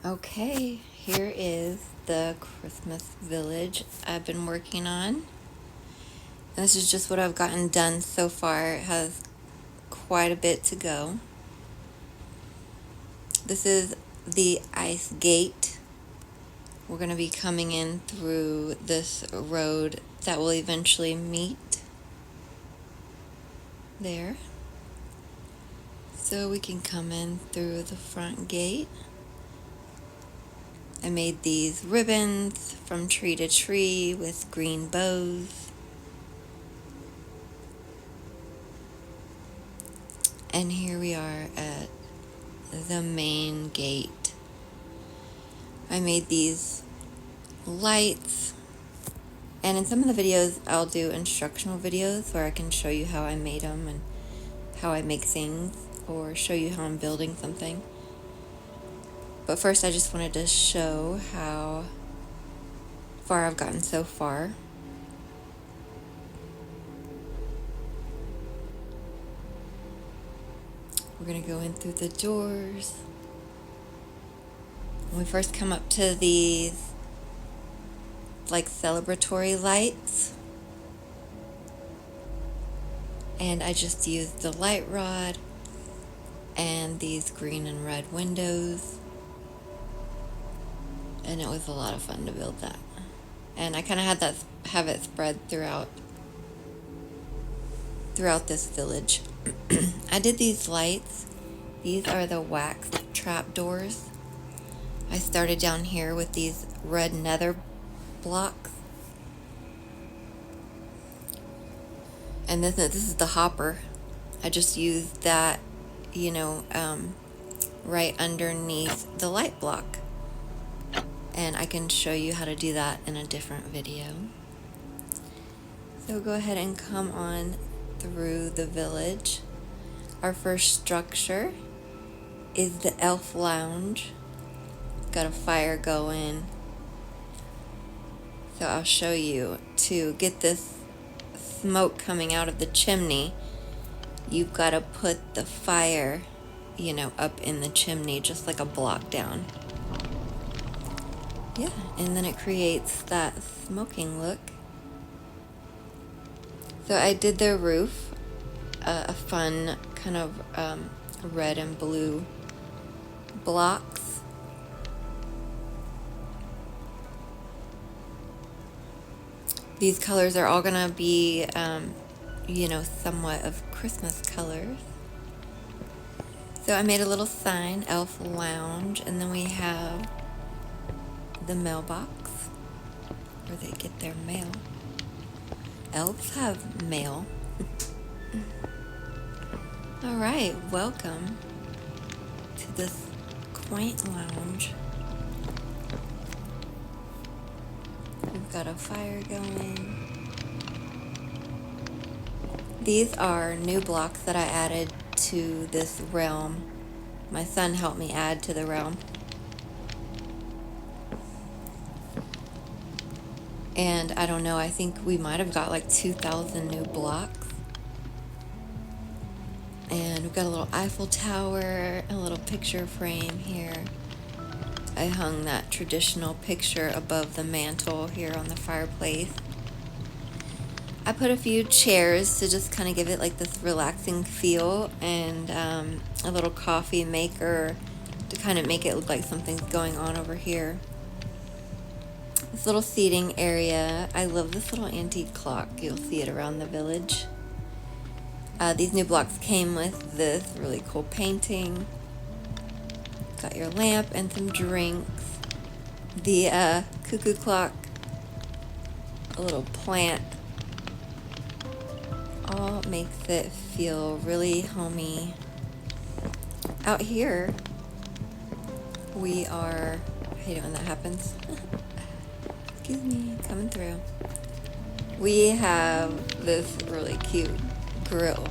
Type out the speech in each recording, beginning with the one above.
Okay, here is the Christmas village I've been working on. And this is just what I've gotten done so far. It has quite a bit to go. This is the ice gate. We're going to be coming in through this road that will eventually meet there. So we can come in through the front gate. I made these ribbons from tree to tree with green bows. And here we are at the main gate. I made these lights, and in some of the videos I'll do instructional videos where I can show you how I made them and how I make things, or show you how I'm building something. But first I just wanted to show how far I've gotten so far. We're going to go in through the doors. When we first come up to these like celebratory lights, and I just used the light rod and these green and red windows, and it was a lot of fun to build that. And I kind of had have it spread throughout this village. I did these lights. These are the wax trap doors. I started down here with these red nether blocks. And this is the hopper. I just used that, right underneath the light block. And I can show you how to do that in a different video. So go ahead and come on through the village. Our first structure is the elf lounge. Got a fire going. So I'll show you. To get this smoke coming out of the chimney, you've got to put the fire, up in the chimney, just like a block down. Yeah, and then it creates that smoking look. So I did their roof, a fun kind of red and blue blocks. These colors are all gonna be, somewhat of Christmas colors. So I made a little sign, Elf Lounge, and then we have the mailbox where they get their mail. Elves have mail. All right, welcome to this quaint lounge. We've got a fire going. These are new blocks that I added to this realm. My son helped me add to the realm. And I don't know, I think we might have got like 2,000 new blocks. And we've got a little Eiffel Tower, a little picture frame here. I hung that traditional picture above the mantle here on the fireplace. I put a few chairs to just kind of give it like this relaxing feel, and a little coffee maker to kind of make it look like something's going on over here. This little seating area. I love this little antique clock. You'll see it around the village. These new blocks came with this really cool painting. Got your lamp and some drinks. The cuckoo clock. A little plant. All makes it feel really homey. Out here, we are... I hate it when that happens. Excuse me, coming through. We have this really cute grill.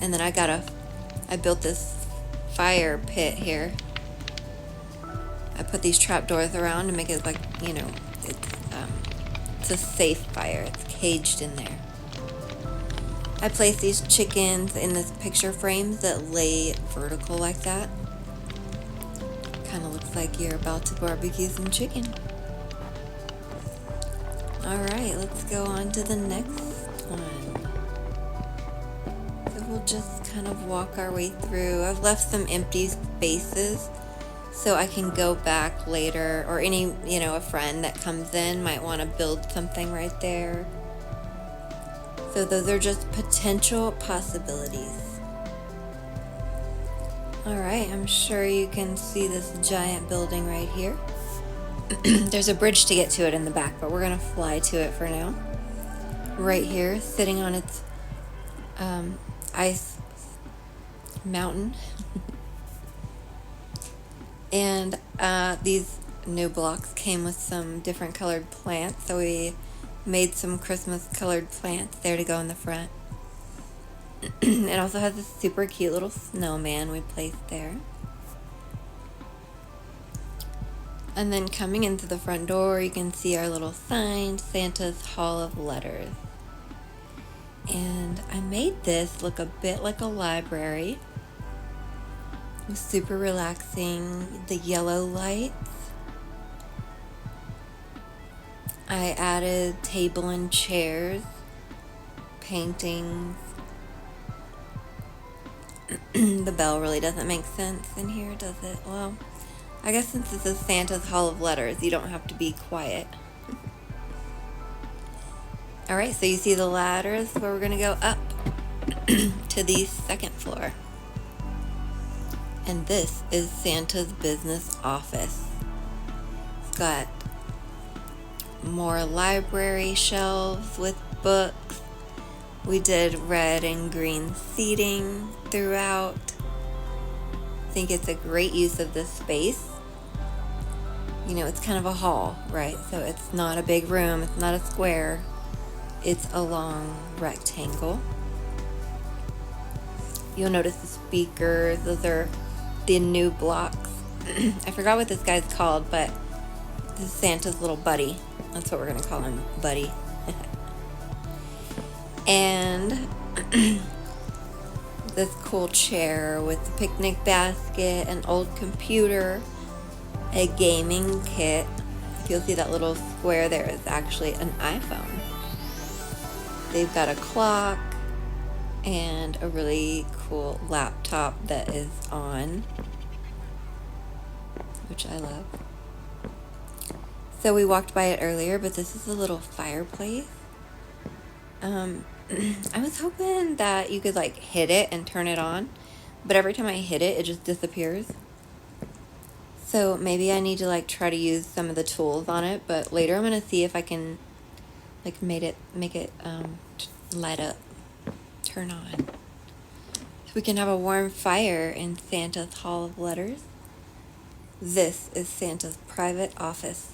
And then I built this fire pit here. I put these trapdoors around to make it like, it's a safe fire. It's caged in there. I placed these chickens in this picture frames that lay vertical like that. Kind of looks like you're about to barbecue some chicken. Alright, let's go on to the next one. So we'll just kind of walk our way through. I've left some empty spaces so I can go back later, or any, a friend that comes in might want to build something right there. So those are just potential possibilities. Alright, I'm sure you can see this giant building right here. There's a bridge to get to it in the back, but we're going to fly to it for now. Right here, sitting on its ice mountain. And these new blocks came with some different colored plants, so we made some Christmas colored plants there to go in the front. It also has a super cute little snowman we placed there. And then coming into the front door, you can see our little sign, Santa's Hall of Letters. And I made this look a bit like a library. It was super relaxing, the yellow lights. I added table and chairs, paintings. The bell really doesn't make sense in here, does it? Well, I guess since this is Santa's Hall of Letters, you don't have to be quiet. Alright, so you see the ladders where we're going to go up to the second floor. And this is Santa's business office. It's got more library shelves with books. We did red and green seating throughout. I think it's a great use of this space. It's kind of a hall, right? So it's not a big room, it's not a square. It's a long rectangle. You'll notice the speakers, those are the new blocks. I forgot what this guy's called, but this is Santa's little buddy. That's what we're going to call him, Buddy. And this cool chair with the picnic basket, an old computer, a gaming kit. If you'll see that little square there is actually an iPhone. They've got a clock and a really cool laptop that is on, which I love. So we walked by it earlier, but this is a little fireplace. I was hoping that you could hit it and turn it on, but every time I hit it, it just disappears. So maybe I need to try to use some of the tools on it, but later I'm gonna see if I can make it light up, turn on, so we can have a warm fire in Santa's Hall of Letters. This is Santa's private office,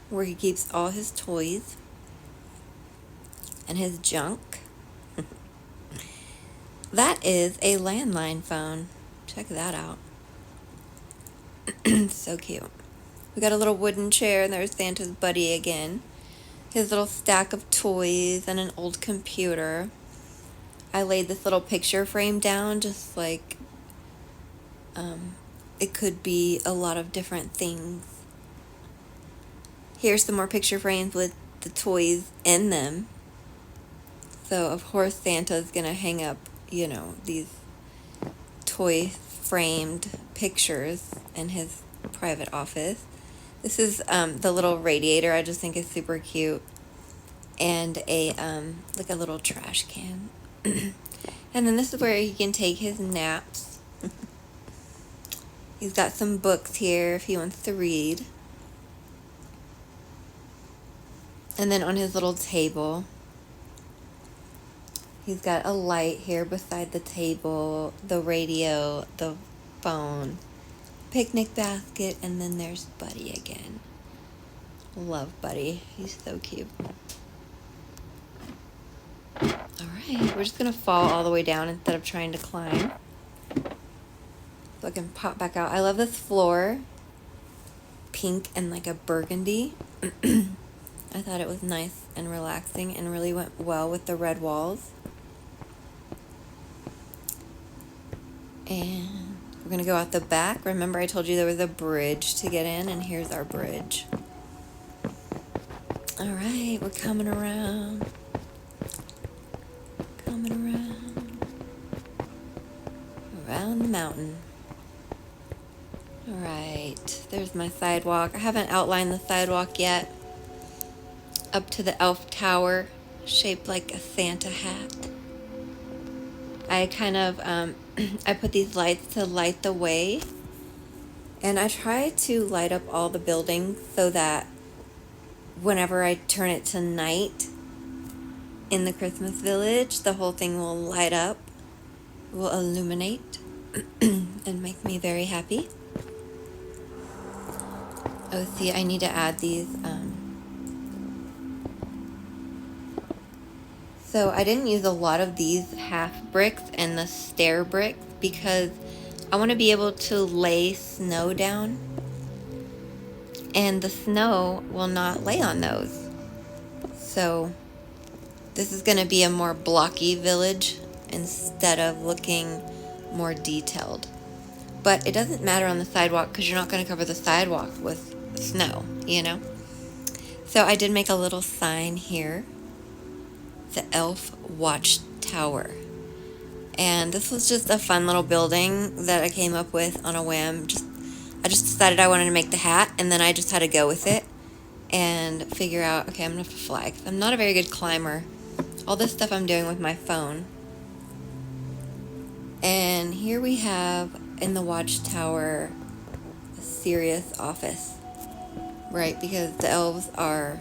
where he keeps all his toys and his junk. That is a landline phone. Check that out. So cute. We got a little wooden chair, and there's Santa's buddy again. His little stack of toys and an old computer. I laid this little picture frame down just it could be a lot of different things. Here's some more picture frames with the toys in them. So of course Santa's gonna hang up, these toy framed pictures in his private office. This is the little radiator. I just think is super cute, and a little trash can. And then this is where he can take his naps. He's got some books here if he wants to read. And then on his little table, he's got a light here beside the table, the radio, the phone, picnic basket, and then there's Buddy again. Love Buddy. He's so cute. Alright, we're just going to fall all the way down instead of trying to climb. So I can pop back out. I love this floor. Pink and a burgundy. I thought it was nice and relaxing and really went well with the red walls. And We're going to go out the back. Remember I told you there was a bridge to get in, and here's our bridge. All right, we're coming around. Coming around the mountain. All right, there's my sidewalk. I haven't outlined the sidewalk yet. Up to the elf tower, shaped like a Santa hat. I kind of, I put these lights to light the way. And I try to light up all the buildings so that whenever I turn it to night in the Christmas village, the whole thing will light up, will illuminate, and make me very happy. Oh, see, I need to add these. So I didn't use a lot of these half bricks and the stair bricks because I want to be able to lay snow down, and the snow will not lay on those. So this is going to be a more blocky village instead of looking more detailed. But it doesn't matter on the sidewalk because you're not going to cover the sidewalk with snow, you know? So I did make a little sign here, the Elf Watchtower. And this was just a fun little building that I came up with on a whim. I just decided I wanted to make the hat, and then I just had to go with it and figure out, okay, I'm going to have to fly, 'cause I'm not a very good climber. All this stuff I'm doing with my phone. And here we have, in the watchtower, a serious office. Right, because the elves are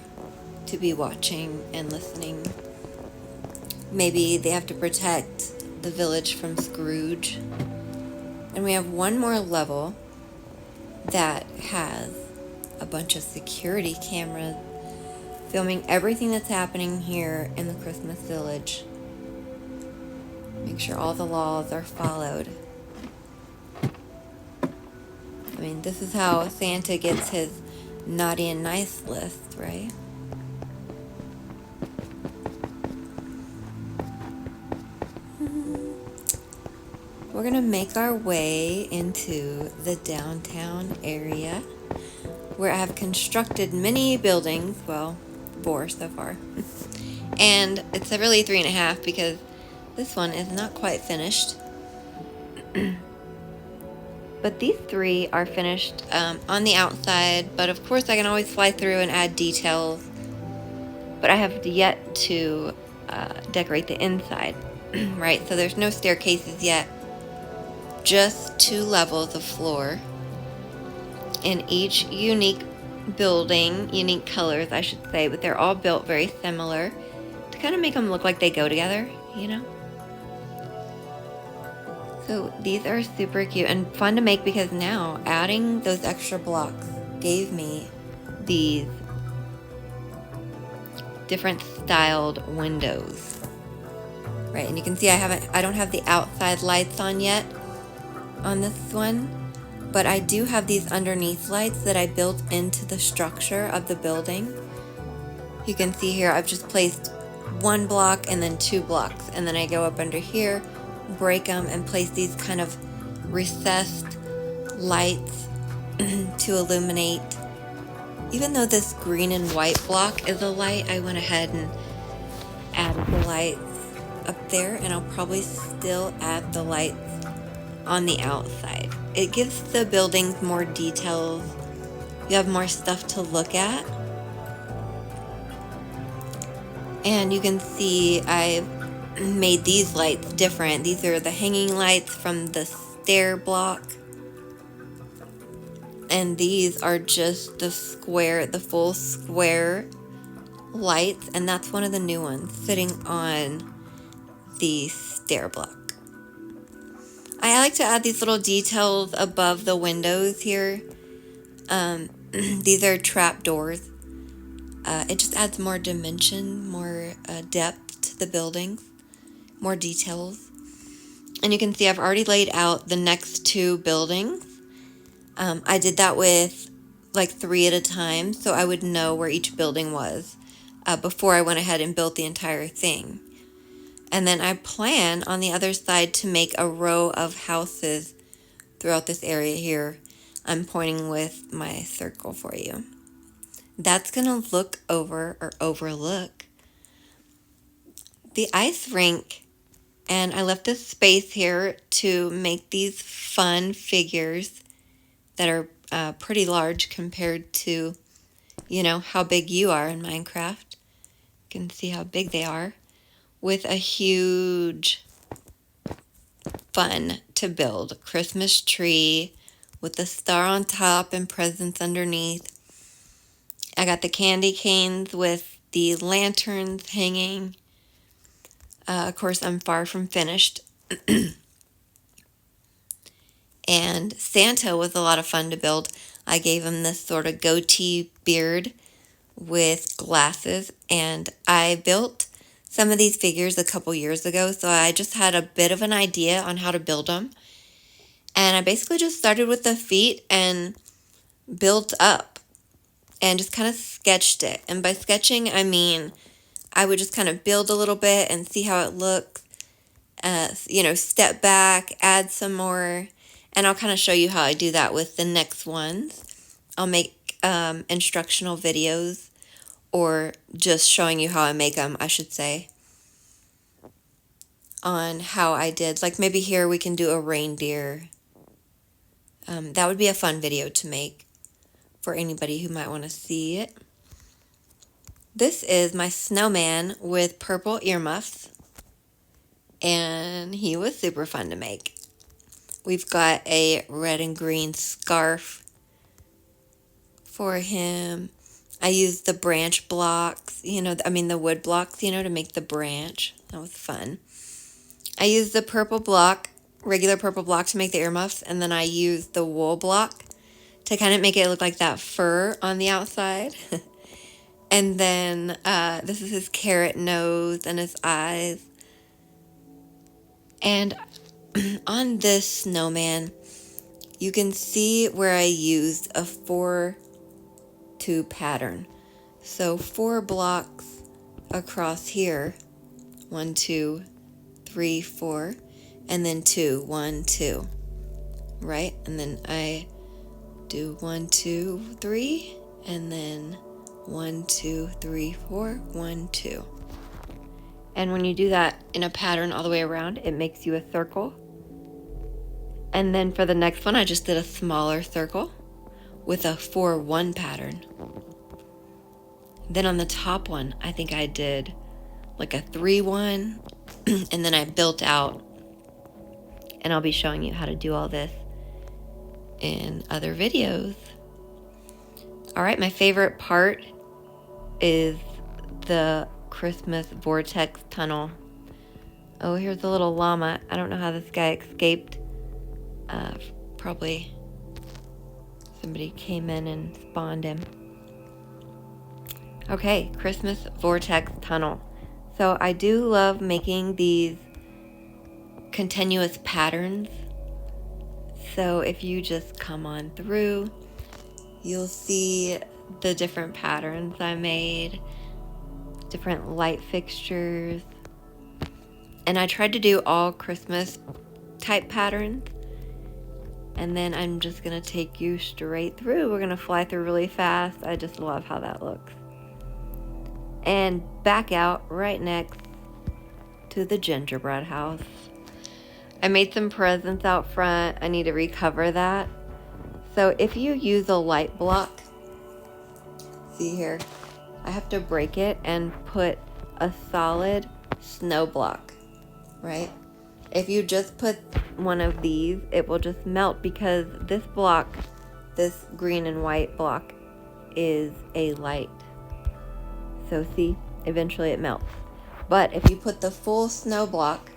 to be watching and listening. Maybe they have to protect the village from Scrooge. And we have one more level that has a bunch of security cameras filming everything that's happening here in the Christmas village. Make sure all the laws are followed. I mean, this is how Santa gets his naughty and nice list, right? We're gonna make our way into the downtown area where I have constructed many buildings, well, 4 so far. And it's really 3.5 because this one is not quite finished. But these 3 are finished on the outside, but of course I can always fly through and add details. But I have yet to decorate the inside, right? So there's no staircases yet, just 2 levels of floor. In each unique building, unique colors I should say, but they're all built very similar to kind of make them look like they go together, you know? So these are super cute and fun to make because now adding those extra blocks gave me these different styled windows. Right, and you can see I don't have the outside lights on yet on this one, but I do have these underneath lights that I built into the structure of the building. You can see here I've just placed 1 block and then 2 blocks, and then I go up under here, break them, and place these kind of recessed lights to illuminate. Even though this green and white block is a light, I went ahead and added the lights up there, and I'll probably still add the lights on the outside. It gives the buildings more details. You have more stuff to look at. And you can see I've made these lights different. These are the hanging lights from the stair block. And these are just the full square lights. And that's one of the new ones sitting on the stair block. I like to add these little details above the windows here. These are trap doors. It just adds more dimension, more depth to the buildings, more details. And you can see I've already laid out the next 2 buildings. I did that with like 3 at a time, so I would know where each building was before I went ahead and built the entire thing. And then I plan on the other side to make a row of houses throughout this area here. I'm pointing with my circle for you. That's going to look over or overlook the ice rink. And I left this space here to make these fun figures that are pretty large compared to, you know, how big you are in Minecraft. You can see how big they are, with a huge fun to build Christmas tree with the star on top and presents underneath. I got the candy canes with the lanterns hanging. Of course, I'm far from finished. And Santa was a lot of fun to build. I gave him this sort of goatee beard with glasses, and I built some of these figures a couple years ago, so I just had a bit of an idea on how to build them. And I basically just started with the feet and built up and just kind of sketched it. And by sketching, I mean I would just kind of build a little bit and see how it looks, you know, step back, add some more, and I'll kind of show you how I do that with the next ones. I'll make instructional videos, or just showing you how I make them, I should say, on how I did. Like maybe here we can do a reindeer. That would be a fun video to make for anybody who might want to see it. This is my snowman with purple earmuffs, and he was super fun to make. We've got a red and green scarf for him. I used the branch blocks, you know, the wood blocks, you know, to make the branch. That was fun. I used the purple block, regular purple block, to make the earmuffs, and then I used the wool block to kind of make it look like that fur on the outside. And then this is his carrot nose and his eyes. And on this snowman, you can see where I used a 4-2 pattern. So 4 blocks across here, 1, 2, 3, 4, and then 2, 1, 2, right? And then I do 1, 2, 3, and then 1, 2, 3, 4, 1, 2. And when you do that in a pattern all the way around, it makes you a circle. And then for the next one, I just did a smaller circle with a 4-1 pattern. Then on the top one, I think I did like a 3-1, and then I built out. And I'll be showing you how to do all this in other videos. All right, my favorite part is the Christmas vortex tunnel. Oh, here's a little llama. I don't know how this guy escaped. Probably somebody came in and spawned him. Okay, Christmas vortex tunnel. So I do love making these continuous patterns. So if you just come on through, you'll see the different patterns I made, different light fixtures. And I tried to do all Christmas type patterns. And then I'm just going to take you straight through. We're going to fly through really fast. I just love how that looks. And back out right next to the gingerbread house. I made some presents out front. I need to recover that. So if you use a light block, see here, I have to break it and put a solid snow block, right? If you just put one of these, it will just melt, because this block, this green and white block, is a light. So see, eventually it melts. But if you put the full snow block,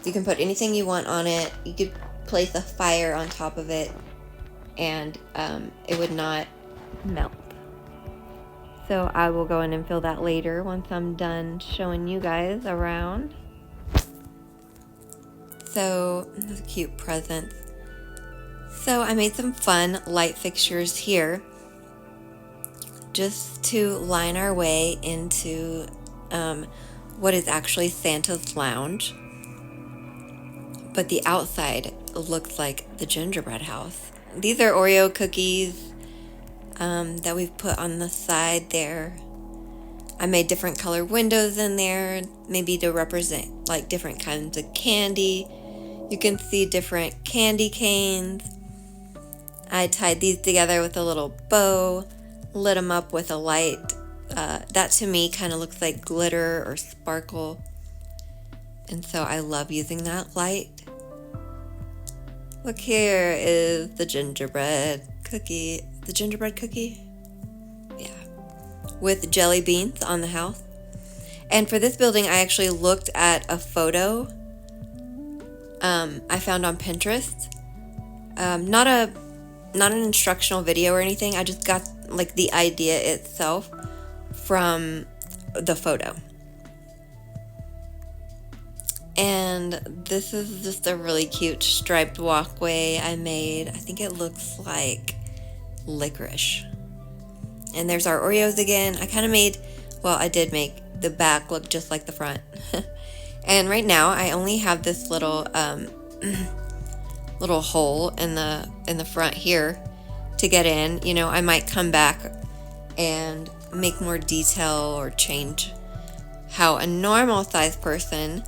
you can put anything you want on it. You could place a fire on top of it, and it would not melt. So I will go in and fill that later once I'm done showing you guys around. So, those cute presents. So I made some fun light fixtures here just to line our way into what is actually Santa's lounge. But the outside looks like the gingerbread house. These are Oreo cookies that we've put on the side there. I made different color windows in there, maybe to represent like different kinds of candy. You can see different candy canes. I tied these together with a little bow, lit them up with a light. That to me kind of looks like glitter or sparkle. And so I love using that light. Look, here is the gingerbread cookie. The gingerbread cookie? Yeah. With jelly beans on the house. And for this building, I actually looked at a photo I found on Pinterest. Not an instructional video or anything. I just got like the idea itself from the photo. And this is just a really cute striped walkway I made. I think it looks like licorice. And there's our Oreos again. I did make the back look just like the front. And right now I only have this little little hole in the front here to get in. You know, I might come back and make more detail or change how a normal sized person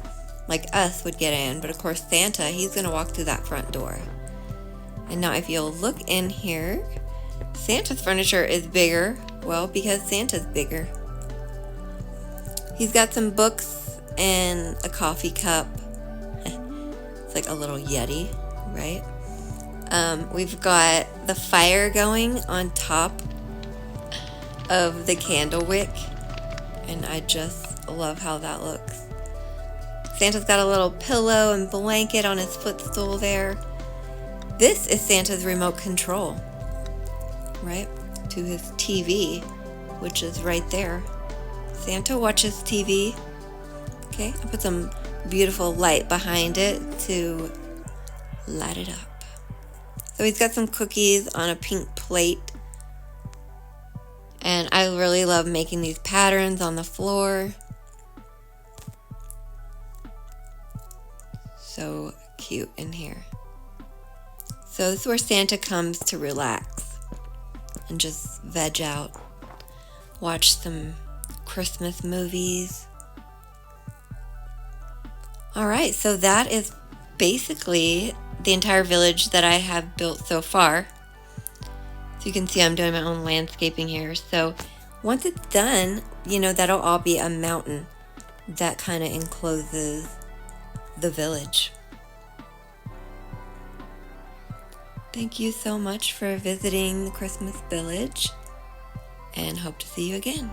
like us would get in. But of course Santa, he's gonna walk through that front door. And now if you'll look in here, Santa's furniture is bigger. Well, because Santa's bigger. He's got some books and a coffee cup. It's like a little Yeti, right? We've got the fire going on top of the candle wick, and I just love how that looks. Santa's got a little pillow and blanket on his footstool there. This is Santa's remote control, right, to his TV, which is right there. Santa watches TV. Okay, I put some beautiful light behind it to light it up. So he's got some cookies on a pink plate. And I really love making these patterns on the floor. So cute in here. So this is where Santa comes to relax and just veg out, watch some Christmas movies. All right, so that is basically the entire village that I have built so far. So you can see I'm doing my own landscaping here. So once it's done, you know, that'll all be a mountain that kind of encloses the village. Thank you so much for visiting the Christmas Village, and hope to see you again.